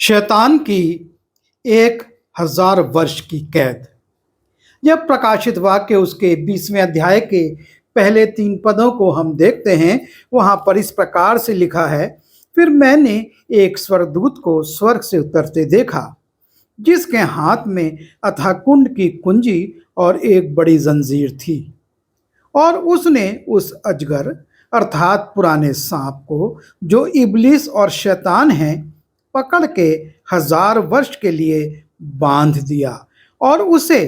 शैतान की 1000 वर्ष की कैद। जब प्रकाशित वाक्य उसके 20वें अध्याय के पहले 3 पदों को हम देखते हैं, वहां पर इस प्रकार से लिखा है, फिर मैंने एक स्वर्गदूत को स्वर्ग से उतरते देखा, जिसके हाथ में अथाह कुंड की कुंजी और एक बड़ी जंजीर थी। और उसने उस अजगर अर्थात पुराने सांप को, जो इब्लिस और शैतान है, पकड़ के 1000 वर्ष के लिए बांध दिया और उसे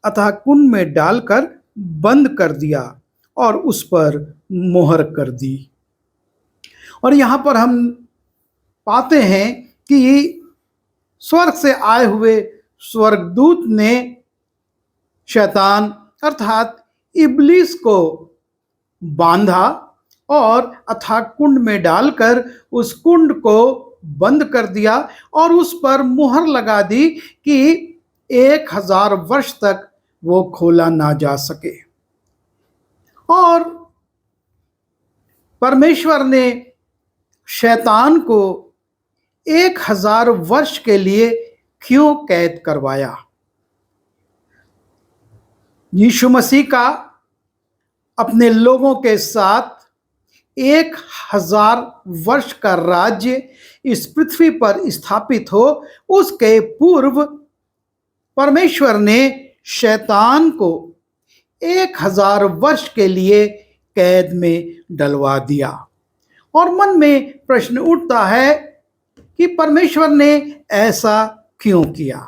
अथाह कुंड में डालकर बंद कर दिया और उस पर मोहर कर दी। और यहाँ पर हम पाते हैं कि स्वर्ग से आए हुए स्वर्गदूत ने शैतान अर्थात इब्लिस को बांधा और अथाह कुंड में डालकर उस कुंड को बंद कर दिया और उस पर मुहर लगा दी कि 1000 वर्ष तक वो खोला ना जा सके। और परमेश्वर ने शैतान को 1000 वर्ष के लिए क्यों कैद करवाया? यीशु मसीह का अपने लोगों के साथ 1000 वर्ष का राज्य इस पृथ्वी पर स्थापित हो, उसके पूर्व परमेश्वर ने शैतान को 1000 वर्ष के लिए कैद में डलवा दिया। और मन में प्रश्न उठता है कि परमेश्वर ने ऐसा क्यों किया।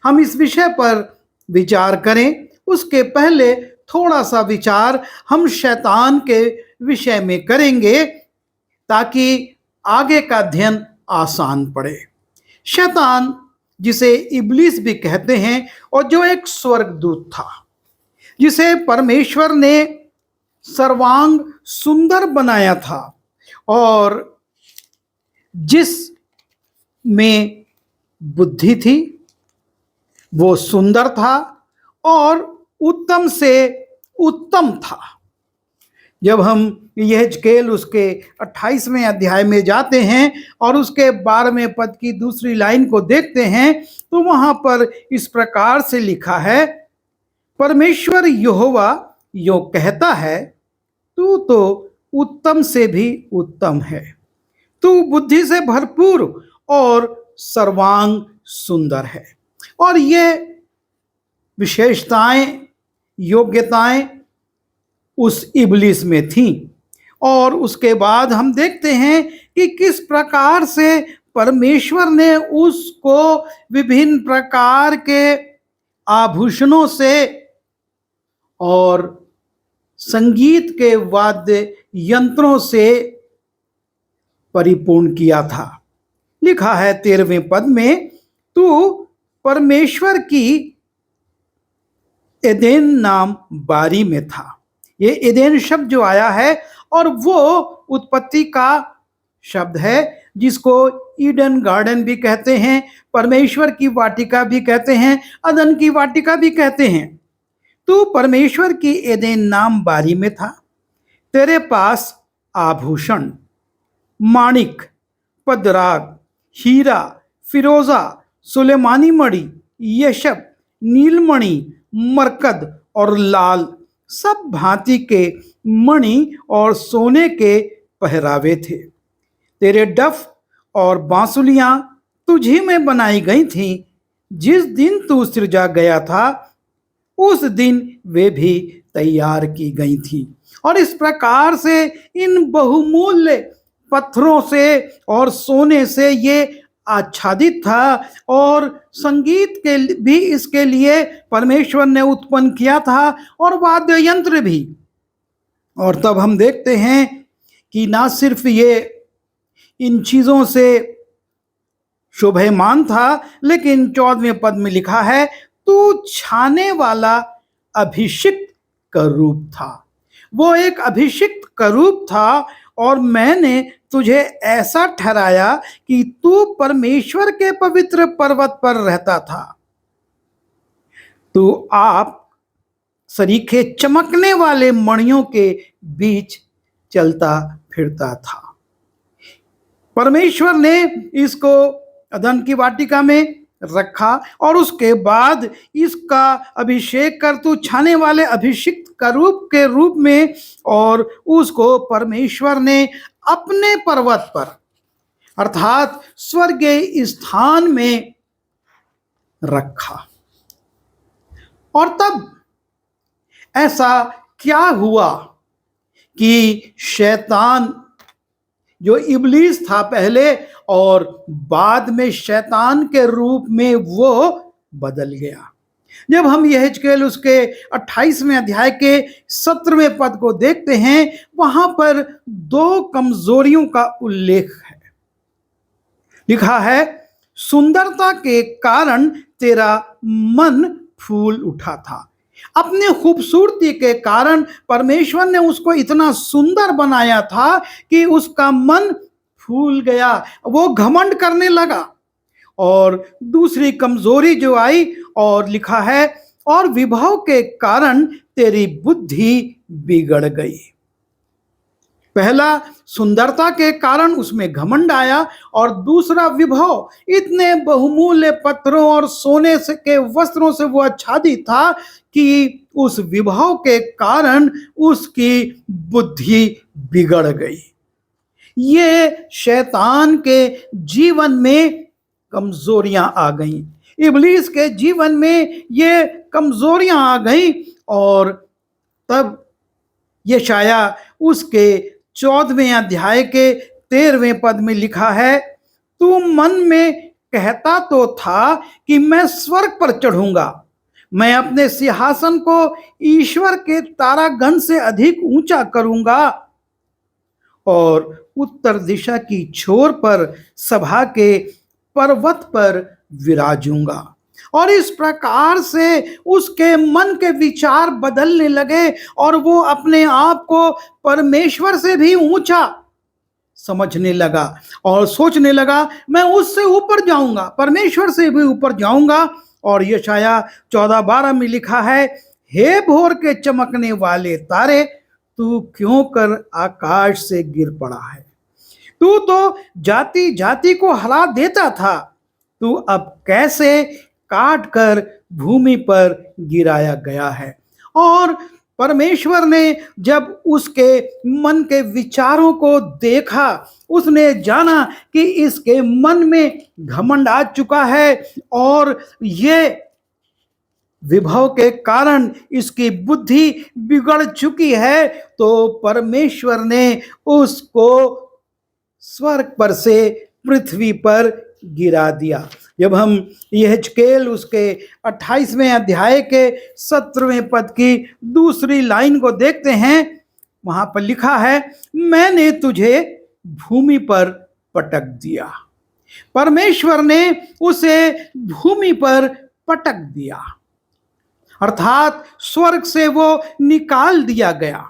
हम इस विषय पर विचार करें, उसके पहले थोड़ा सा विचार हम शैतान के विषय में करेंगे ताकि आगे का अध्ययन आसान पड़े। शैतान, जिसे इब्लिस भी कहते हैं और जो एक स्वर्गदूत था, जिसे परमेश्वर ने सर्वांग सुंदर बनाया था और जिस में बुद्धि थी, वो सुंदर था और उत्तम से उत्तम था। जब हम यहेजकेल उसके 28वें अध्याय में जाते हैं और उसके 12वें पद की दूसरी लाइन को देखते हैं, तो वहां पर इस प्रकार से लिखा है, परमेश्वर यहोवा यो कहता है, तू तो उत्तम से भी उत्तम है, तू बुद्धि से भरपूर और सर्वांग सुंदर है। और ये विशेषताएं, योग्यताएं उस इब्लिस में थीं। और उसके बाद हम देखते हैं कि किस प्रकार से परमेश्वर ने उसको विभिन्न प्रकार के आभूषणों से और संगीत के वाद्य यंत्रों से परिपूर्ण किया था। लिखा है 13वें पद में, तू परमेश्वर की एदेन नाम बारी में था। ये एदेन शब्द जो आया है, और वो उत्पत्ति का शब्द है, जिसको ईडन गार्डन भी कहते हैं, परमेश्वर की वाटिका भी कहते हैं, अदन की वाटिका भी कहते हैं। तू परमेश्वर की एदेन नाम बारी में था। तेरे पास आभूषण, माणिक, पदराग, हीरा, फिरोजा, सुलेमानी मणि, यशब, नीलमणि, मरकद और लाल सब भांति के मणि और सोने के पहरावे थे। तेरे डफ और बांसुलियां तुझी में बनाई गई थीं। जिस दिन तू सृजा गया था, उस दिन वे भी तैयार की गई थी। और इस प्रकार से इन बहुमूल्य पत्थरों से और सोने से ये आच्छादित था, और संगीत के भी इसके लिए परमेश्वर ने उत्पन्न किया था, और वाद्य यंत्र भी। और तब हम देखते हैं कि ना सिर्फ ये इन चीजों से शोभायमान था, लेकिन 14वें पद में लिखा है, तू छाने वाला अभिषिक्त करूब था। वो एक अभिषिक्त करूब था, और मैंने तुझे ऐसा ठहराया कि तू परमेश्वर के पवित्र पर्वत पर रहता था। तू आप सरीखे चमकने वाले मणियों के बीच चलता फिरता था। परमेश्वर ने इसको अदन की वाटिका में रखा और उसके बाद इसका अभिषेक कर तू छाने वाले अभिषिक्त करूब के रूप में, और उसको परमेश्वर ने अपने पर्वत पर अर्थात स्वर्गीय स्थान में रखा। और तब ऐसा क्या हुआ कि शैतान, जो इब्लीस था पहले और बाद में शैतान के रूप में वो बदल गया। जब हम यहेजकेल उसके 28वें अध्याय के 17वें पद को देखते हैं, वहां पर दो कमजोरियों का उल्लेख है। लिखा है, सुंदरता के कारण तेरा मन फूल उठा था। अपने खूबसूरती के कारण परमेश्वर ने उसको इतना सुंदर बनाया था कि उसका मन फूल गया, वो घमंड करने लगा। और दूसरी कमजोरी जो आई, और लिखा है, और विभव के कारण तेरी बुद्धि बिगड़ गई। पहला सुंदरता के कारण उसमें घमंड आया, और दूसरा विभव, इतने बहुमूल्य पत्थरों और सोने से के वस्त्रों से वो आच्छादित था कि उस विभव के कारण उसकी बुद्धि बिगड़ गई। ये शैतान के जीवन में कमजोरियां आ गईं, इब्लीस के जीवन में ये कमजोरियां आ गईं। और तब यशाया उसके 14वें अध्याय के 13वें पद में लिखा है, तू मन में कहता तो था कि मैं स्वर्ग पर चढ़ूंगा, मैं अपने सिंहासन को ईश्वर के तारागण से अधिक ऊंचा करूंगा और उत्तर दिशा की छोर पर सभा के पर्वत पर विराजूंगा। और इस प्रकार से उसके मन के विचार बदलने लगे और वो अपने आप को परमेश्वर से भी ऊंचा समझने लगा और सोचने लगा, मैं उससे ऊपर जाऊंगा, परमेश्वर से भी ऊपर जाऊंगा। और यशाया 14:12 में लिखा है, हे भोर के चमकने वाले तारे, तू क्यों कर आकाश से गिर पड़ा है? तू तो जाति जाति को हरा देता था, तू अब कैसे काट कर भूमि पर गिराया गया है। और परमेश्वर ने जब उसके मन के विचारों को देखा, उसने जाना कि इसके मन में घमंड आ चुका है और ये विभव के कारण इसकी बुद्धि बिगड़ चुकी है। तो परमेश्वर ने उसको स्वर्ग पर से पृथ्वी पर गिरा दिया। जब हम यहेजकेल उसके 28वें अध्याय के 17वें पद की दूसरी लाइन को देखते हैं, वहां पर लिखा है, मैंने तुझे भूमि पर पटक दिया। परमेश्वर ने उसे भूमि पर पटक दिया, अर्थात स्वर्ग से वो निकाल दिया गया।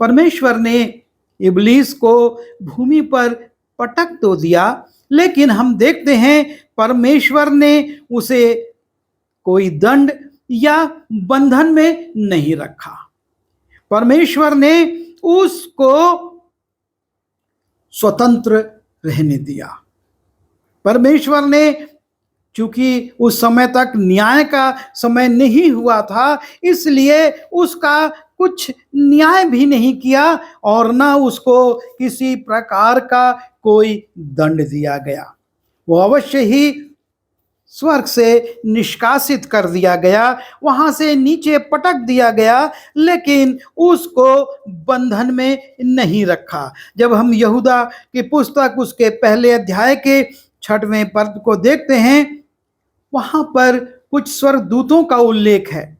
परमेश्वर ने इब्लीस को भूमि पर पटक तो दिया, लेकिन हम देखते हैं परमेश्वर ने उसे कोई दंड या बंधन में नहीं रखा। परमेश्वर ने उसको स्वतंत्र रहने दिया। परमेश्वर ने, चूंकि उस समय तक न्याय का समय नहीं हुआ था, इसलिए उसका कुछ न्याय भी नहीं किया और ना उसको किसी प्रकार का कोई दंड दिया गया। वो अवश्य ही स्वर्ग से निष्कासित कर दिया गया, वहां से नीचे पटक दिया गया, लेकिन उसको बंधन में नहीं रखा। जब हम यहूदा की पुस्तक उसके पहले अध्याय के 6वें पद को देखते हैं, वहां पर कुछ स्वर्गदूतों का उल्लेख है।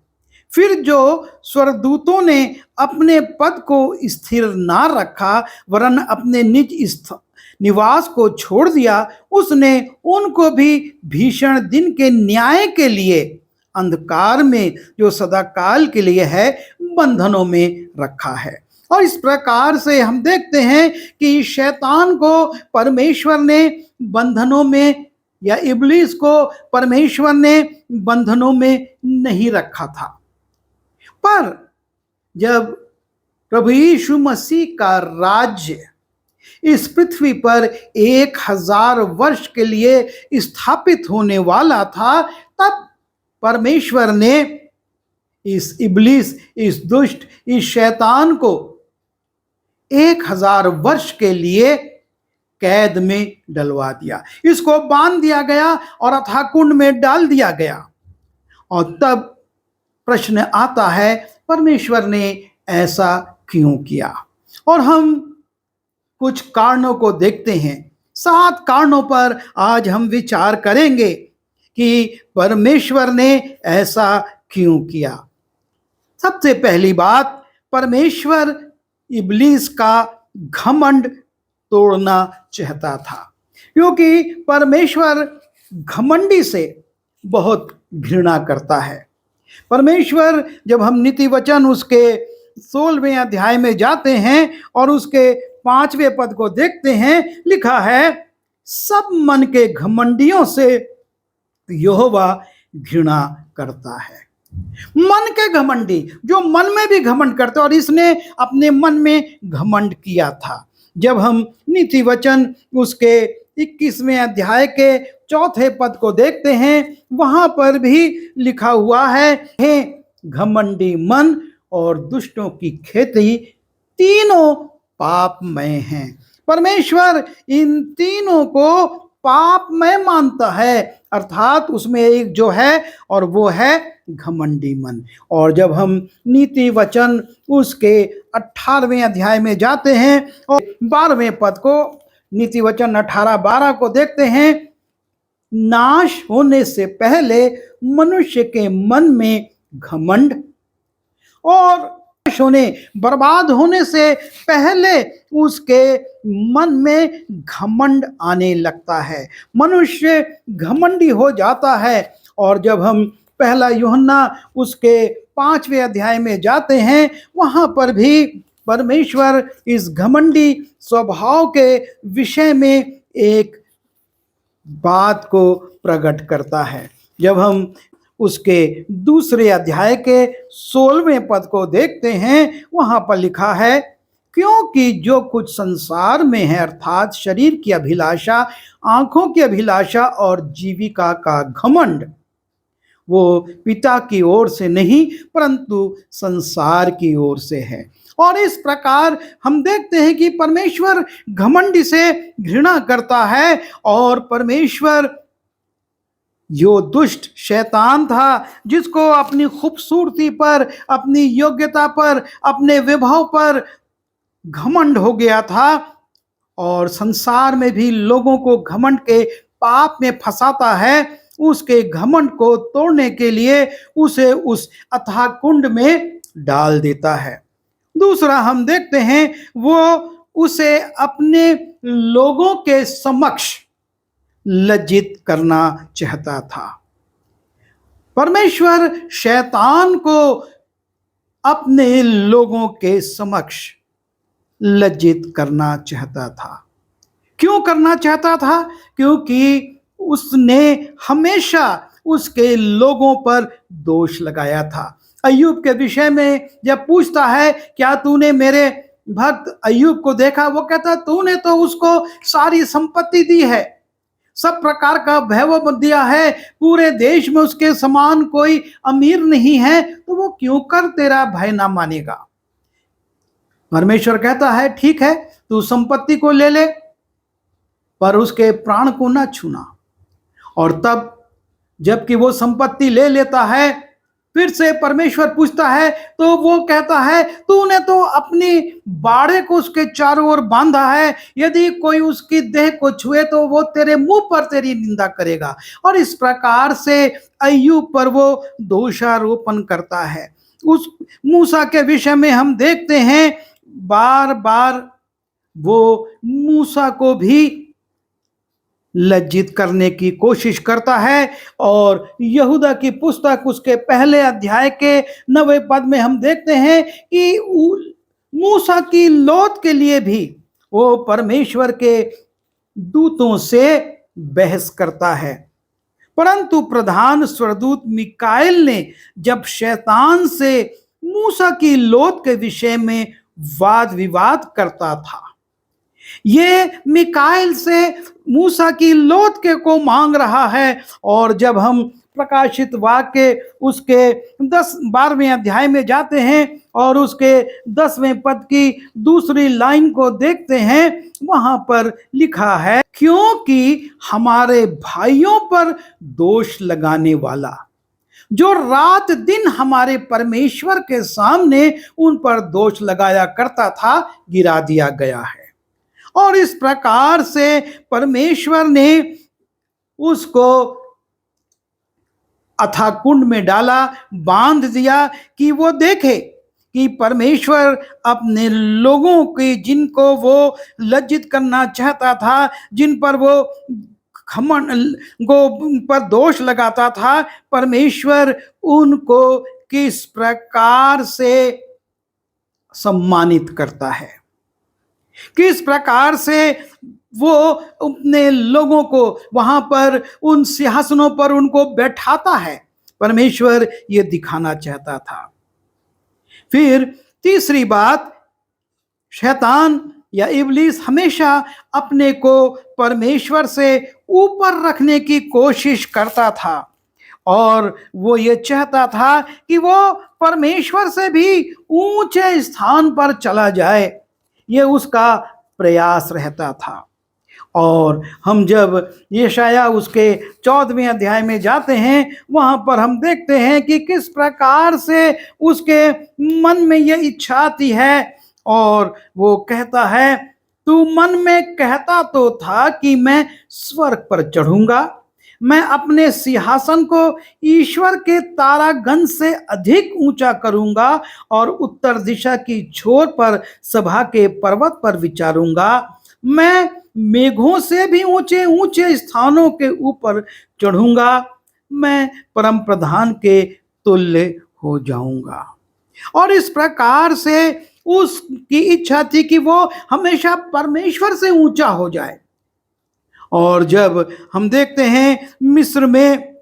फिर जो स्वर्गदूतों ने अपने पद को स्थिर ना रखा वरन अपने निज निवास को छोड़ दिया, उसने उनको भी भीषण दिन के न्याय के लिए अंधकार में, जो सदाकाल के लिए है, बंधनों में रखा है। और इस प्रकार से हम देखते हैं कि शैतान को परमेश्वर ने बंधनों में, या इब्लीस को परमेश्वर ने बंधनों में नहीं रखा था। पर जब प्रभु यीशु मसीह का राज्य इस पृथ्वी पर 1000 वर्ष के लिए स्थापित होने वाला था, तब परमेश्वर ने इस इब्लीस, इस दुष्ट, इस शैतान को 1000 वर्ष के लिए कैद में डलवा दिया। इसको बांध दिया गया और अथाह कुंड में डाल दिया गया। और तब प्रश्न आता है, परमेश्वर ने ऐसा क्यों किया? और हम कुछ कारणों को देखते हैं। 7 कारणों पर आज हम विचार करेंगे कि परमेश्वर ने ऐसा क्यों किया। सबसे पहली बात, परमेश्वर इब्लीस का घमंड तोड़ना चाहता था, क्योंकि परमेश्वर घमंडी से बहुत घृणा करता है। परमेश्वर, जब हम नीति वचन उसके 16वें अध्याय में जाते हैं और उसके 5वें पद को देखते हैं, लिखा है, सब मन के घमंडियों से यहोवा घृणा करता है। मन के घमंडी, जो मन में भी घमंड करते, और इसने अपने मन में घमंड किया था। जब हम नीति वचन उसके 21वें अध्याय के 4 पद को देखते हैं, वहां पर भी लिखा हुआ है, हे घमंडी मन और दुष्टों की खेती तीनों पापमय हैं। परमेश्वर इन तीनों को पापमय मानता है, अर्थात उसमें एक जो है और वो है घमंडी मन। और जब हम नीति वचन उसके 18वें अध्याय में जाते हैं और 12वें पद को, नीति वचन 18-12 को देखते हैं, नाश होने से पहले मनुष्य के मन में घमंड, और नाश होने, बर्बाद होने से पहले उसके मन में घमंड आने लगता है। मनुष्य घमंडी हो जाता है। और जब हम पहला यूहन्ना उसके 5वें अध्याय में जाते हैं, वहां पर भी परमेश्वर इस घमंडी स्वभाव के विषय में एक बात को प्रकट करता है। जब हम उसके 2 अध्याय के 16वें पद को देखते हैं, वहां पर लिखा है, क्योंकि जो कुछ संसार में है, अर्थात शरीर की अभिलाषा, आंखों की अभिलाषा और जीविका का घमंड, वो पिता की ओर से नहीं परंतु संसार की ओर से है। और इस प्रकार हम देखते हैं कि परमेश्वर घमंडी से घृणा करता है। और परमेश्वर, जो दुष्ट शैतान था, जिसको अपनी खूबसूरती पर, अपनी योग्यता पर, अपने वैभव पर घमंड हो गया था, और संसार में भी लोगों को घमंड के पाप में फंसाता है, उसके घमंड को तोड़ने के लिए उसे उस अथाह कुंड में डाल देता है। दूसरा हम देखते हैं, वो उसे अपने लोगों के समक्ष लज्जित करना चाहता था। परमेश्वर शैतान को अपने लोगों के समक्ष लज्जित करना चाहता था। क्यों करना चाहता था? क्योंकि उसने हमेशा उसके लोगों पर दोष लगाया था। अय्यूब के विषय में जब पूछता है, क्या तूने मेरे भक्त अय्यूब को देखा? वो कहता, तूने तो उसको सारी संपत्ति दी है, सब प्रकार का वैभव दिया है, पूरे देश में उसके समान कोई अमीर नहीं है, तो वो क्यों कर तेरा भय ना मानेगा? परमेश्वर कहता है, ठीक है, तू संपत्ति को ले ले, पर उसके प्राण को ना छूना। और तब जबकि वो संपत्ति ले लेता है, फिर से परमेश्वर पूछता है, तो वो कहता है, तूने तो अपनी बाड़े को उसके चारों ओर बांधा है, यदि कोई उसकी देह को छुए तो वो तेरे मुंह पर तेरी निंदा करेगा। और इस प्रकार से अय्यूब पर वो दोषारोपण करता है। उस मूसा के विषय में हम देखते हैं, बार बार वो मूसा को भी लज्जित करने की कोशिश करता है। और यहूदा की पुस्तक उसके पहले अध्याय के 9वें पद में हम देखते हैं कि मूसा की लौत के लिए भी वो परमेश्वर के दूतों से बहस करता है। परंतु प्रधान स्वर्गदूत मिकाएल ने जब शैतान से मूसा की लौत के विषय में वाद विवाद करता था, ये मिकाएल से मूसा की लौत के को मांग रहा है। और जब हम प्रकाशित वाक्य उसके 12वें अध्याय में जाते हैं और उसके 10वें पद की दूसरी लाइन को देखते हैं, वहां पर लिखा है, क्योंकि हमारे भाइयों पर दोष लगाने वाला जो रात दिन हमारे परमेश्वर के सामने उन पर दोष लगाया करता था, गिरा दिया गया है। और इस प्रकार से परमेश्वर ने उसको अथाह कुंड में डाला, बांध दिया कि वो देखे कि परमेश्वर अपने लोगों की, जिनको वो लज्जित करना चाहता था, जिन पर वो घमंड पर दोष लगाता था, परमेश्वर उनको किस प्रकार से सम्मानित करता है, किस प्रकार से वो अपने लोगों को वहां पर उन सिंहासनों पर उनको बैठाता है। परमेश्वर ये दिखाना चाहता था। फिर तीसरी बात, शैतान या इब्लीस हमेशा अपने को परमेश्वर से ऊपर रखने की कोशिश करता था और वो ये चाहता था कि वो परमेश्वर से भी ऊंचे स्थान पर चला जाए। ये उसका प्रयास रहता था। और हम जब यशाया उसके 14वें अध्याय में जाते हैं, वहां पर हम देखते हैं कि किस प्रकार से उसके मन में यह इच्छा आती है और वो कहता है, तू मन में कहता तो था कि मैं स्वर्ग पर चढ़ूंगा, मैं अपने सिंहासन को ईश्वर के तारागण से अधिक ऊंचा करूंगा और उत्तर दिशा की छोर पर सभा के पर्वत पर विचारूंगा, मैं मेघों से भी ऊंचे ऊंचे स्थानों के ऊपर चढ़ूंगा, मैं परम प्रधान के तुल्य हो जाऊंगा। और इस प्रकार से उसकी इच्छा थी कि वो हमेशा परमेश्वर से ऊंचा हो जाए। और जब हम देखते हैं मिस्र में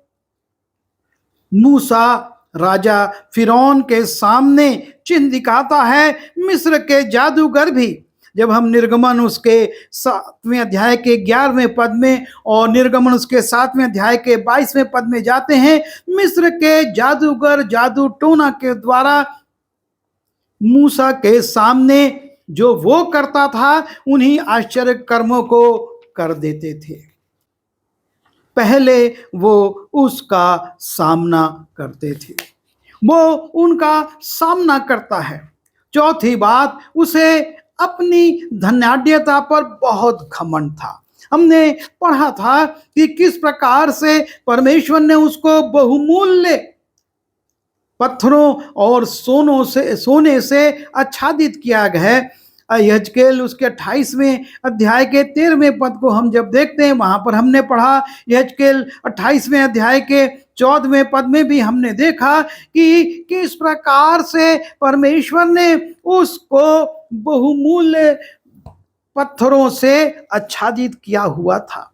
मूसा राजा फिरौन के सामने चिन्ह दिखाता है, मिस्र के जादूगर भी, जब हम निर्गमन उसके 7वें अध्याय के 11वें पद में और निर्गमन उसके 7वें अध्याय के 22वें पद में जाते हैं, मिस्र के जादूगर जादू टोना के द्वारा मूसा के सामने जो वो करता था, उन्हीं आश्चर्य कर्मों को कर देते थे। पहले वो उसका सामना करते थे, वो उनका सामना करता है। चौथी बात, उसे अपनी धनाढ्यता पर बहुत घमंड था। हमने पढ़ा था कि किस प्रकार से परमेश्वर ने उसको बहुमूल्य पत्थरों और सोने से आच्छादित किया गया है। यहेजकेल उसके 28वें अध्याय के 13वें पद को हम जब देखते हैं, वहां पर हमने पढ़ा, यहेजकेल 28वें अध्याय के 14वें पद में भी हमने देखा कि किस प्रकार से परमेश्वर ने उसको बहुमूल्य पत्थरों से आच्छादित किया हुआ था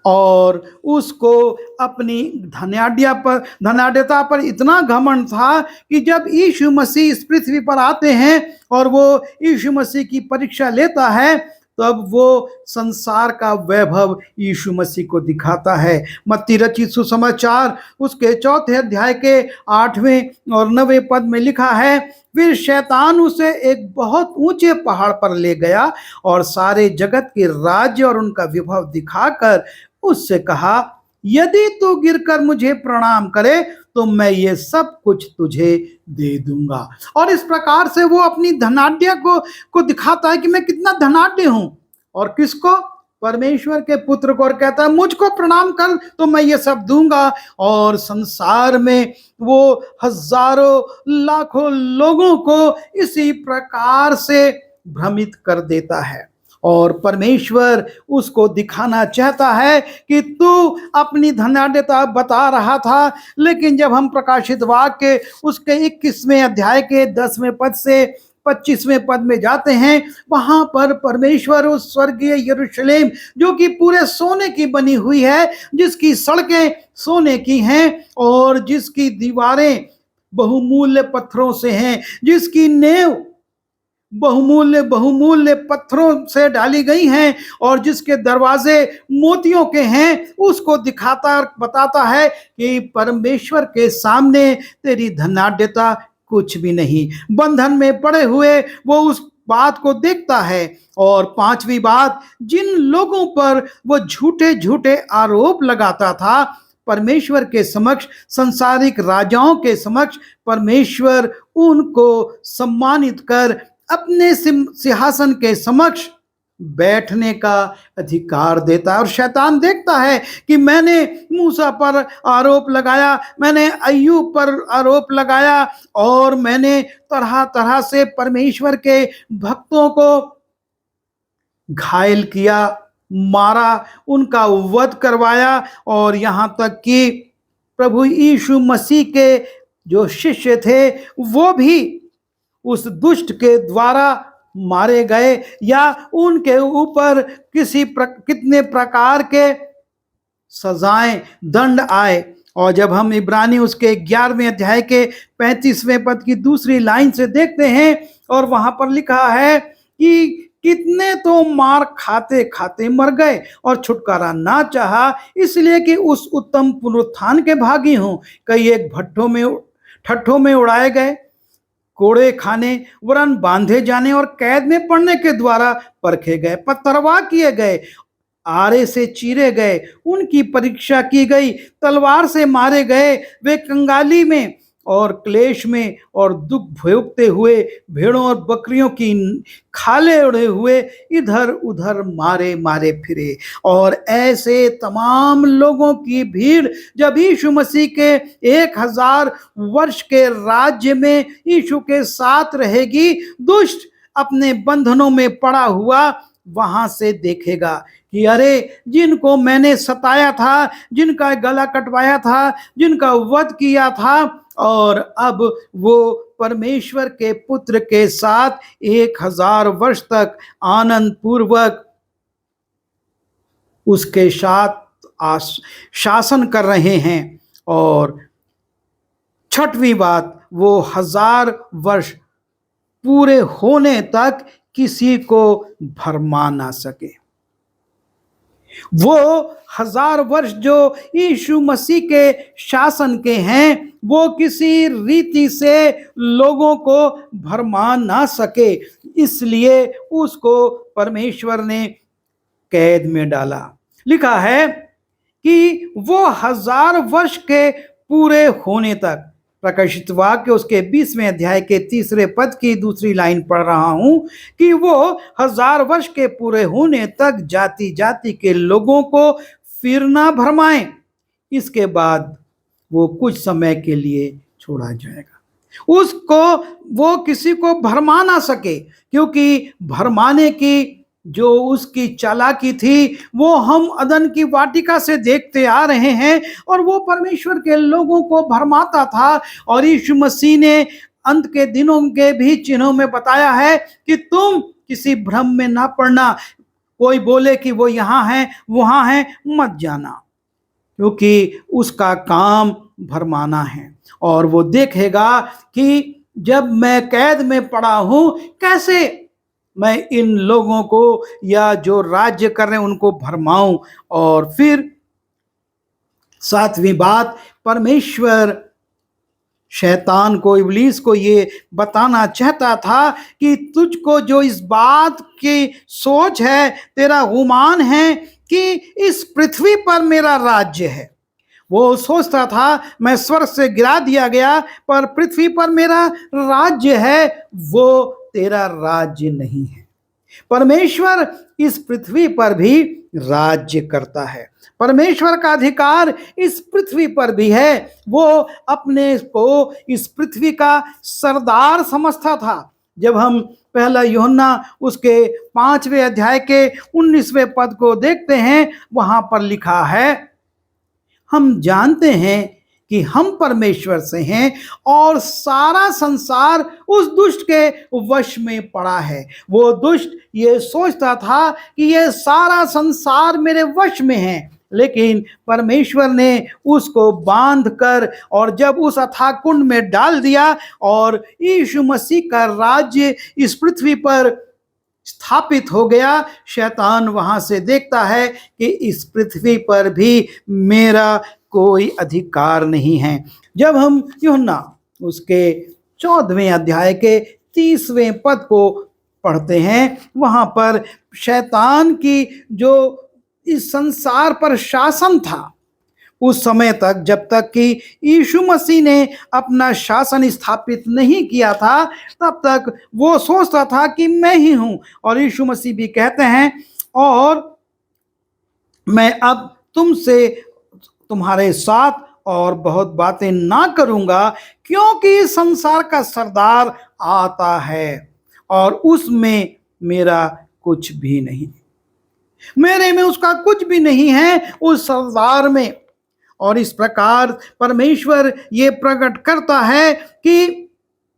और उसको अपनी धनाढ्यता पर इतना घमंड था कि जब यीशु मसीह इस पृथ्वी पर आते हैं और वो यीशु मसीह की परीक्षा लेता है, तब वो संसार का वैभव यीशु मसीह को दिखाता है। मत्ती रचित सुसमाचार उसके 4 अध्याय के 8वें और 9वें पद में लिखा है, फिर शैतान उसे एक बहुत ऊंचे पहाड़ पर ले गया और सारे जगत के राज्य और उनका विभव दिखाकर उससे कहा, यदि तू गिरकर मुझे प्रणाम करे तो मैं ये सब कुछ तुझे दे दूंगा। और इस प्रकार से वो अपनी धनाढ्य को दिखाता है कि मैं कितना धनाढ्य हूं, और किसको? परमेश्वर के पुत्र को, और कहता है मुझको प्रणाम कर तो मैं ये सब दूंगा। और संसार में वो हजारों लाखों लोगों को इसी प्रकार से भ्रमित कर देता है। और परमेश्वर उसको दिखाना चाहता है कि तू अपनी धनाढ्यता बता रहा था, लेकिन जब हम प्रकाशित वाक्य उसके 21वें अध्याय के 10वें पद से 25वें पद में जाते हैं, वहां पर परमेश्वर उस स्वर्गीय यरूशलेम जो कि पूरे सोने की बनी हुई है, जिसकी सड़कें सोने की हैं और जिसकी दीवारें बहुमूल्य पत्थरों से हैं, जिसकी नेव बहुमूल्य बहुमूल्य पत्थरों से डाली गई हैं और जिसके दरवाजे मोतियों के हैं, उसको दिखाता बताता है कि परमेश्वर के सामने तेरी धनाढ्यता कुछ भी नहीं। बंधन में पड़े हुए वो उस बात को देखता है। और पांचवी बात, जिन लोगों पर वो झूठे झूठे आरोप लगाता था, परमेश्वर के समक्ष, संसारिक राजाओं के समक्ष परमेश्वर उनको सम्मानित कर अपने सिंहासन के समक्ष बैठने का अधिकार देता है। और शैतान देखता है कि मैंने मूसा पर आरोप लगाया, मैंने अय्यूब पर आरोप लगाया और मैंने तरह तरह से परमेश्वर के भक्तों को घायल किया, मारा, उनका वध करवाया और यहाँ तक कि प्रभु यीशु मसीह के जो शिष्य थे वो भी उस दुष्ट के द्वारा मारे गए या उनके ऊपर कितने प्रकार के सजाएं, दंड आए। और जब हम इब्रानी उसके 11वें अध्याय के 35वें पद की दूसरी लाइन से देखते हैं और वहां पर लिखा है कि कितने तो मार खाते खाते मर गए और छुटकारा ना चाहा, इसलिए कि उस उत्तम पुनरुत्थान के भागी हूं। कई एक ठट्ठों में उड़ाए गए, कोड़े खाने वरन बांधे जाने और कैद में पड़ने के द्वारा परखे गए, पत्थरवाह किए गए, आरे से चीरे गए, उनकी परीक्षा की गई, तलवार से मारे गए, वे कंगाली में और क्लेश में और दुख भोगते हुए भेड़ों और बकरियों की खाले उड़े हुए इधर उधर मारे मारे फिरे। और ऐसे तमाम लोगों की भीड़ जब यीशु मसीह के 1000 वर्ष के राज्य में यीशु के साथ रहेगी, दुष्ट अपने बंधनों में पड़ा हुआ वहां से देखेगा कि अरे, जिनको मैंने सताया था, जिनका गला कटवाया था, जिनका वध किया था, और अब वो परमेश्वर के पुत्र के साथ 1000 वर्ष तक आनंद पूर्वक उसके साथ शासन कर रहे हैं। और छठवीं बात, वो 1000 वर्ष पूरे होने तक किसी को भरमा ना सके। वो 1000 वर्ष जो यीशु मसीह के शासन के हैं, वो किसी रीति से लोगों को भरमा ना सके, इसलिए उसको परमेश्वर ने कैद में डाला। लिखा है कि वो 1000 वर्ष के पूरे होने तक, प्रकाशित वाक्य उसके 20वें अध्याय के 3 पद की दूसरी लाइन पढ़ रहा हूं कि वो 1000 वर्ष के पूरे होने तक जाति जाति के लोगों को फिर ना भरमाएं, इसके बाद वो कुछ समय के लिए छोड़ा जाएगा। उसको वो किसी को भरमा ना सके, क्योंकि भरमाने की जो उसकी चालाकी थी वो हम अदन की वाटिका से देखते आ रहे हैं, और वो परमेश्वर के लोगों को भरमाता था। और यीशु मसीह ने अंत के दिनों के भी चिन्हों में बताया है कि तुम किसी भ्रम में ना पड़ना, कोई बोले कि वो यहाँ है वहाँ है, मत जाना, क्योंकि उसका काम भरमाना है। और वो देखेगा कि जब मैं कैद में पड़ा हूं, कैसे मैं इन लोगों को या जो राज्य कर रहे हैं उनको भरमाऊं। और फिर 7वीं बात, परमेश्वर शैतान को, इब्लीस को ये बताना चाहता था कि तुझको जो इस बात की सोच है, तेरा गुमान है कि इस पृथ्वी पर मेरा राज्य है। वो सोचता था मैं स्वर्ग से गिरा दिया गया, पर पृथ्वी पर मेरा राज्य है। वो तेरा राज्य नहीं है। परमेश्वर इस पृथ्वी पर भी राज्य करता है। परमेश्वर का अधिकार इस पृथ्वी पर भी है। वो अपने को इस पृथ्वी का सरदार समझता था। जब हम पहला यूहन्ना उसके 5वें अध्याय के 19वें पद को देखते हैं, वहां पर लिखा है, हम जानते हैं कि हम परमेश्वर से हैं और सारा संसार उस दुष्ट के वश में पड़ा है। वो दुष्ट ये सोचता था कि ये सारा संसार मेरे वश में है, लेकिन परमेश्वर ने उसको बांध कर और जब उस अथाह कुंड में डाल दिया और यीशु मसीह का राज्य इस पृथ्वी पर स्थापित हो गया, शैतान वहां से देखता है कि इस पृथ्वी पर भी मेरा कोई अधिकार नहीं है। जब हम यूहन्ना उसके 14वें अध्याय के 30वें पद को पढ़ते हैं, वहां पर शैतान की जो इस संसार पर शासन था, उस समय तक जब तक कि यीशु मसीह ने अपना शासन स्थापित नहीं किया था, तब तक वो सोचता था कि मैं ही हूं। और यीशु मसीह भी कहते हैं, और मैं अब तुमसे तुम्हारे साथ और बहुत बातें ना करूंगा, क्योंकि इस संसार का सरदार आता है और उसमें मेरा कुछ भी नहीं, मेरे में उसका कुछ भी नहीं है, उस सरदार में। और इस प्रकार परमेश्वर ये प्रकट करता है कि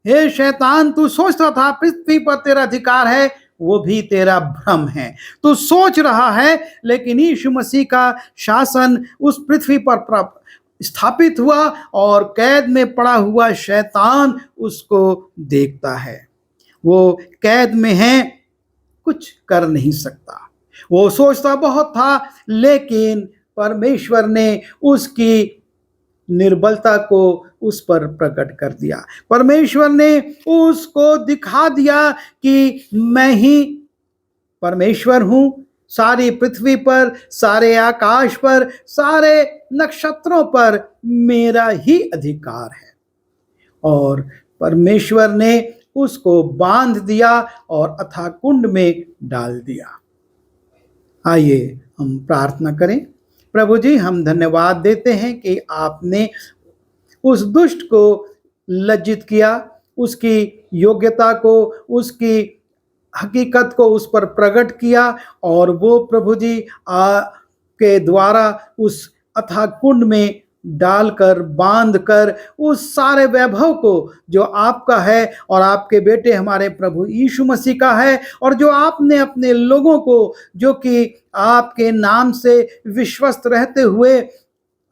हे शैतान, तू सोचता था पृथ्वी पर तेरा अधिकार है, वो भी तेरा भ्रम है। तू सोच रहा है, लेकिन यीशु मसीह का शासन उस पृथ्वी पर स्थापित हुआ और कैद में पड़ा हुआ शैतान उसको देखता है। वो कैद में है, कुछ कर नहीं सकता। वो सोचता बहुत था, लेकिन परमेश्वर ने उसकी निर्बलता को उस पर प्रकट कर दिया। परमेश्वर ने उसको दिखा दिया कि मैं ही परमेश्वर हूं। सारी पृथ्वी पर, सारे आकाश पर, सारे नक्षत्रों पर मेरा ही अधिकार है। और परमेश्वर ने उसको बांध दिया और अथाह कुंड में डाल दिया। आइए हम प्रार्थना करें। प्रभु जी, हम धन्यवाद देते हैं कि आपने उस दुष्ट को लज्जित किया, उसकी योग्यता को, उसकी हकीकत को उस पर प्रकट किया, और वो प्रभु जी के द्वारा उस अथाह कुंड में डालकर, बांध कर उस सारे वैभव को जो आपका है और आपके बेटे हमारे प्रभु यीशु मसीह का है, और जो आपने अपने लोगों को जो कि आपके नाम से विश्वस्त रहते हुए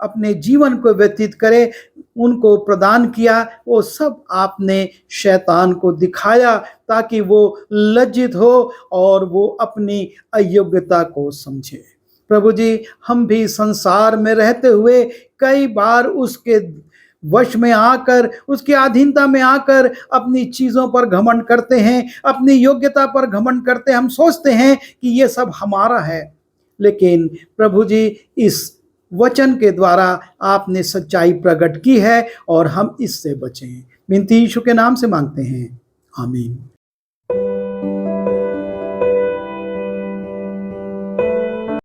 अपने जीवन को व्यतीत करे, उनको प्रदान किया, वो सब आपने शैतान को दिखाया ताकि वो लज्जित हो और वो अपनी अयोग्यता को समझे। प्रभु जी, हम भी संसार में रहते हुए कई बार उसके वश में आकर, उसकी अधीनता में आकर अपनी चीज़ों पर घमंड करते हैं, अपनी योग्यता पर घमंड करते हैं। हम सोचते हैं कि ये सब हमारा है, लेकिन प्रभु जी, इस वचन के द्वारा आपने सच्चाई प्रकट की है और हम इससे बचें। विनती यीशु के नाम से मांगते हैं, आमीन।